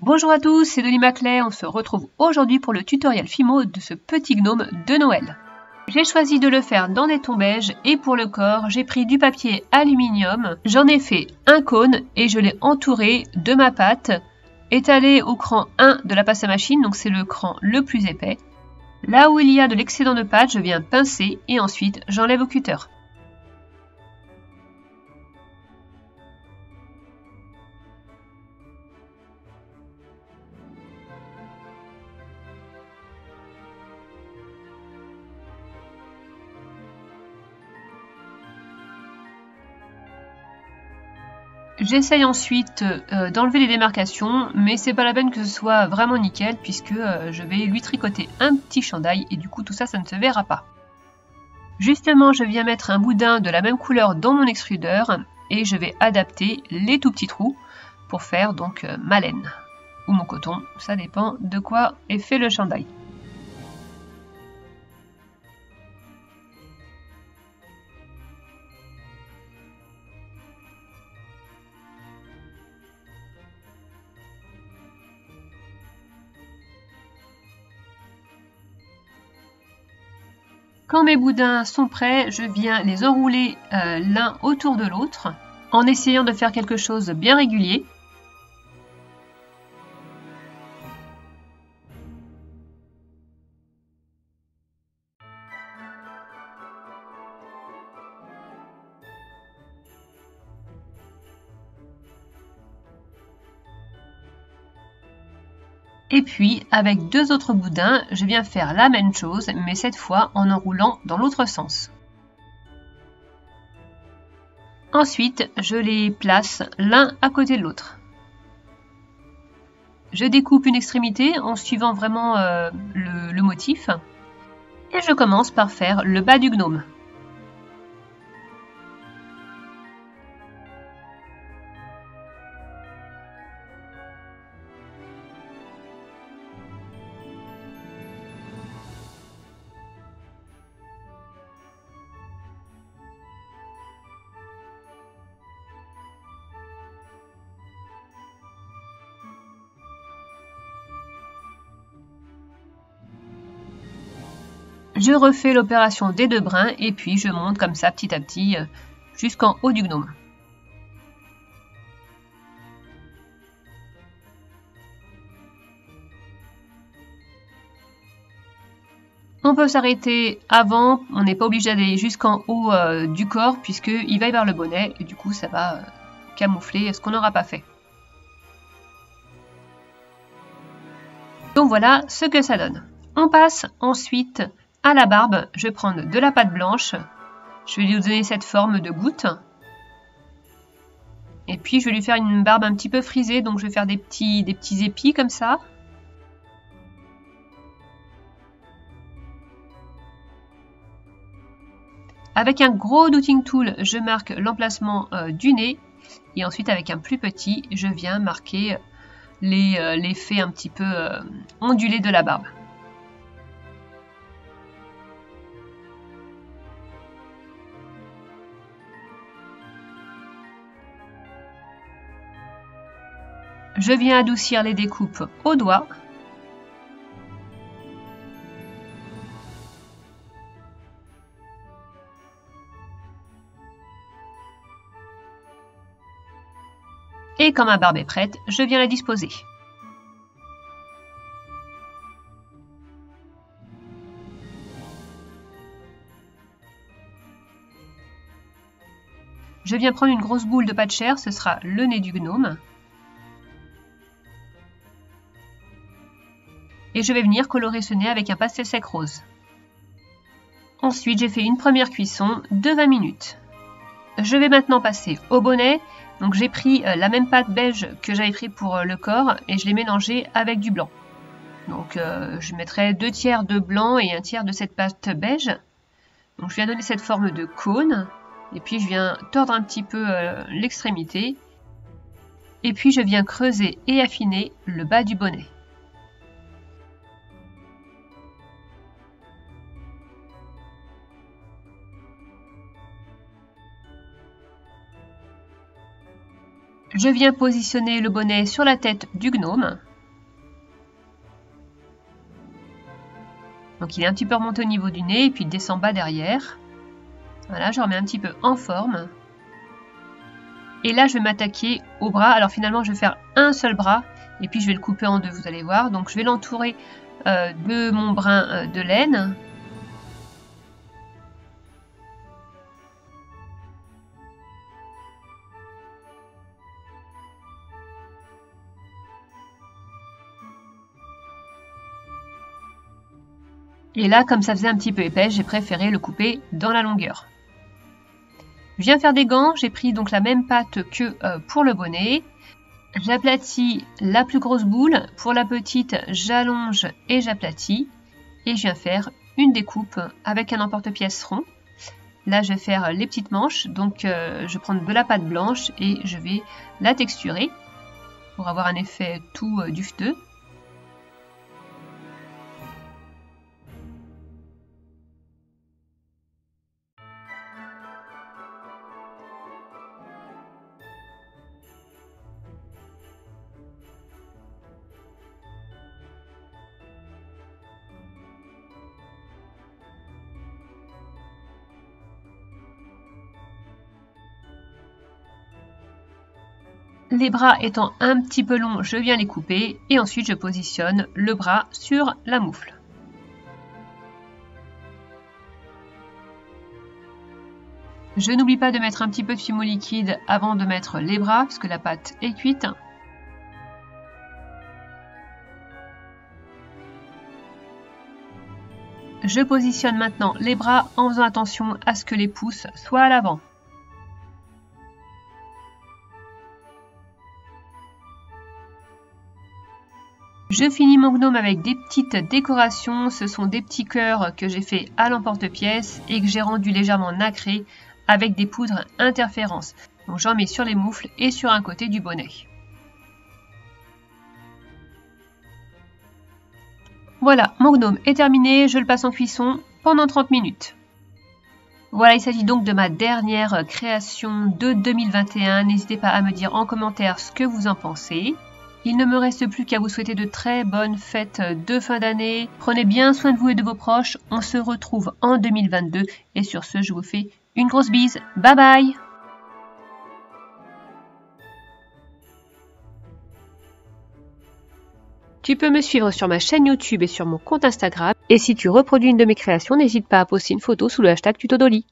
Bonjour à tous, c'est Denis Maclay, on se retrouve aujourd'hui pour le tutoriel Fimo de ce petit gnome de Noël. J'ai choisi de le faire dans des tons beiges et pour le corps, j'ai pris du papier aluminium, j'en ai fait un cône et je l'ai entouré de ma pâte, étalée au cran 1 de la passe à machine, donc c'est le cran le plus épais. Là où il y a de l'excédent de pâte, je viens pincer et ensuite j'enlève au cutter. J'essaye ensuite d'enlever les démarcations, mais c'est pas la peine que ce soit vraiment nickel puisque je vais lui tricoter un petit chandail et du coup tout ça, ça ne se verra pas. Justement, je viens mettre un boudin de la même couleur dans mon extrudeur et je vais adapter les tout petits trous pour faire donc ma laine ou mon coton, ça dépend de quoi est fait le chandail. Quand mes boudins sont prêts, je viens les enrouler l'un autour de l'autre en essayant de faire quelque chose de bien régulier. Et puis, avec deux autres boudins, je viens faire la même chose, mais cette fois en enroulant dans l'autre sens. Ensuite, je les place l'un à côté de l'autre. Je découpe une extrémité en suivant vraiment le motif. Et je commence par faire le bas du gnome. Je refais l'opération des deux brins et puis je monte comme ça petit à petit jusqu'en haut du gnome. On peut s'arrêter avant, on n'est pas obligé d'aller jusqu'en haut du corps puisqu'il va y avoir le bonnet et du coup ça va camoufler ce qu'on n'aura pas fait. Donc voilà ce que ça donne. On passe ensuite à la barbe, je vais prendre de la pâte blanche, je vais lui donner cette forme de goutte. Et puis je vais lui faire une barbe un petit peu frisée, donc je vais faire des petits épis comme ça. Avec un gros Knotting Tool, je marque l'emplacement du nez. Et ensuite avec un plus petit, je viens marquer l'effet un petit peu ondulé de la barbe. Je viens adoucir les découpes au doigt. Et quand ma barbe est prête, je viens la disposer. Je viens prendre une grosse boule de pâte chair, ce sera le nez du gnome. Et je vais venir colorer ce nez avec un pastel sec rose. Ensuite, j'ai fait une première cuisson de 20 minutes. Je vais maintenant passer au bonnet. Donc j'ai pris la même pâte beige que j'avais pris pour le corps et je l'ai mélangée avec du blanc. Donc je mettrai 2 tiers de blanc et 1 tiers de cette pâte beige. Donc je viens donner cette forme de cône. Et puis je viens tordre un petit peu l'extrémité. Et puis je viens creuser et affiner le bas du bonnet. Je viens positionner le bonnet sur la tête du gnome Donc il est un petit peu remonté au niveau du nez et puis il descend bas derrière. Voilà, je remets un petit peu en forme. Et là, je vais m'attaquer au bras. Alors finalement, je vais faire un seul bras et puis je vais le couper en deux, vous allez voir. Donc je vais l'entourer de mon brin de laine. Et là, comme ça faisait un petit peu épais, j'ai préféré le couper dans la longueur. Je viens faire des gants, j'ai pris donc la même pâte que pour le bonnet. J'aplatis la plus grosse boule, pour la petite, j'allonge et j'aplatis. Et je viens faire une découpe avec un emporte-pièce rond. Là, je vais faire les petites manches, donc je vais prendre de la pâte blanche et je vais la texturer pour avoir un effet tout dufteux. Les bras étant un petit peu longs, je viens les couper et ensuite je positionne le bras sur la moufle. Je n'oublie pas de mettre un petit peu de fimo liquide avant de mettre les bras puisque la pâte est cuite. Je positionne maintenant les bras en faisant attention à ce que les pouces soient à l'avant. Je finis mon gnome avec des petites décorations, ce sont des petits cœurs que j'ai fait à l'emporte-pièce et que j'ai rendu légèrement nacrés avec des poudres interférences. Donc j'en mets sur les moufles et sur un côté du bonnet. Voilà, mon gnome est terminé, je le passe en cuisson pendant 30 minutes. Voilà, il s'agit donc de ma dernière création de 2021. N'hésitez pas à me dire en commentaire ce que vous en pensez. Il ne me reste plus qu'à vous souhaiter de très bonnes fêtes de fin d'année. Prenez bien soin de vous et de vos proches. On se retrouve en 2022. Et sur ce, je vous fais une grosse bise. Bye bye! Tu peux me suivre sur ma chaîne YouTube et sur mon compte Instagram. Et si tu reproduis une de mes créations, n'hésite pas à poster une photo sous le hashtag Tutodoli.